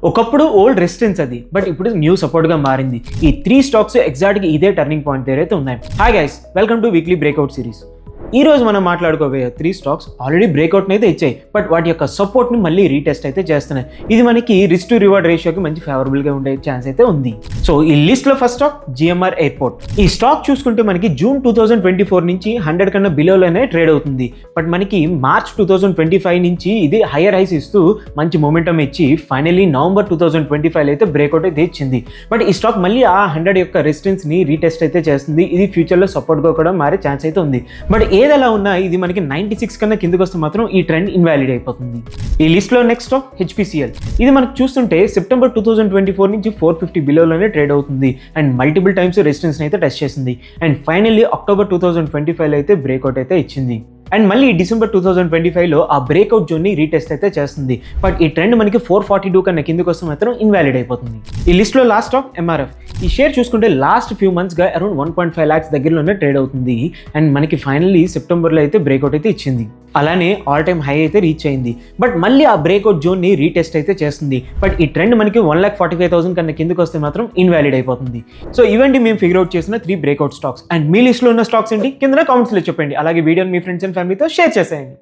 ఒకప్పుడు old resistance అది, but ఇప్పుడు న్యూ సపోర్ట్ గా మారింది. ఈ 3 స్టాక్స్ ఎగ్జాక్ట్ గా ఇదే టర్నింగ్ పాయింట్ దగ్గర అయితే ఉన్నాయి. Hi guys, welcome two weekly breakout series. ఈ రోజు మనం మాట్లాడుకోబోయే 3 స్టాక్స్ ఆల్రెడీ బ్రేక్అవుట్ అయితే ఇచ్చాయి, బట్ వాటి యొక్క సపోర్ట్ ని మళ్ళీ రీటెస్ట్ అయితే చేస్తున్నాయి. ఇది మనకి రిస్క్ టు రివార్డ్ రేషియోకి మంచి ఫేవరబుల్ గా ఉండే ఛాన్స్ అయితే ఉంది. సో ఈ లిస్ట్ లో ఫస్ట్ స్టాక్ జిఎంఆర్ ఎయిర్పోర్ట్. ఈ స్టాక్ చూసుకుంటే మనకి జూన్ 2024 నుంచి 100 కన్నా బిలోలోనే ట్రేడ్ అవుతుంది. బట్ మనకి మార్చ్ 2025 నుంచి ఇది హైయర్ హైస్ ఇస్తూ మంచి మొమెంటం ఇచ్చి ఫైనల్లీ నవంబర్ 2025 అయితే బ్రేక్అవుట్ అయితే ఇచ్చింది. బట్ ఈ స్టాక్ మళ్ళీ ఆ 100 యొక్క రెసిస్టెన్స్ ని రీటెస్ట్ అయితే చేస్తుంది. ఇది ఫ్యూచర్ లో సపోర్ట్ గా కూడా మారే ఛాన్స్ అయితే ఉంది. బట్ ఏదలా ఉన్నా ఇది మనకి 96 కన్నా కిందకి వస్తే మాత్రం ఈ ట్రెండ్ ఇన్వాలిడ్ అయిపోతుంది. ఈ లిస్ట్ లో నెక్స్ట్ స్టాక్ హెచ్పిసిఎల్. ఇది మనకు చూస్తుంటే సెప్టెంబర్ 2024 నుంచి 450 బిలోలోనే ట్రేడ్ అవుతుంది అండ్ మల్టిపుల్ టైమ్స్ రెసిస్టెన్స్ అయితే టెస్ట్ చేసింది అండ్ ఫైనల్లీ అక్టోబర్ 2025 అయితే బ్రేక్అవుట్ అయితే ఇచ్చింది. అండ్ మళ్ళీ డిసెంబర్ 2025లో ఆ బ్రేక్అవుట్ జోన్ ని రీటెస్ట్ అయితే చేస్తుంది. బట్ ఈ ట్రెండ్ మనకి 442 కన్నా కిందకి వస్తే మాత్రం ఇన్వాలిడ్ అయిపోతుంది. ఈ లిస్ట్ లో లాస్ట్ స్టాక్ ఎంఆర్ఎఫ్. ఈ షేర్ చూసుకుంటే లాస్ట్ ఫ్యూ మంత్స్ గా అరౌండ్ 1.5 lakhs దగ్గరలోనే ట్రేడ్ అవుతుంది అండ్ మనకి ఫైనల్లీ సెప్టెంబర్లో అయితే బ్రేక్అవుట్ అయితే ఇచ్చింది. అలానే ఆల్ టైమ్ హై అయితే రీచ్ అయింది. బట్ మళ్ళీ ఆ బ్రేక్అవుట్ జోన్ ని రీటెస్ట్ అయితే చేస్తుంది. బట్ ఈ ట్రెండ్ మనకి 1,45,000 కన్నా కిందకి వస్తే మాత్రం ఇన్వాలిడ్ అయిపోతుంది. సో ఇవండి మేము ఫిగర్ అవుట్ చేసిన 3 breakout stocks. And me list లో ఉన్న స్టాక్స్ ఏంటి కింద కామెంట్స్ లో చెప్పండి. అలాగే వీడియోని మీ ఫ్రెండ్స్ అండ్ ఫ్యామిలీతో షేర్ చేసేయండి.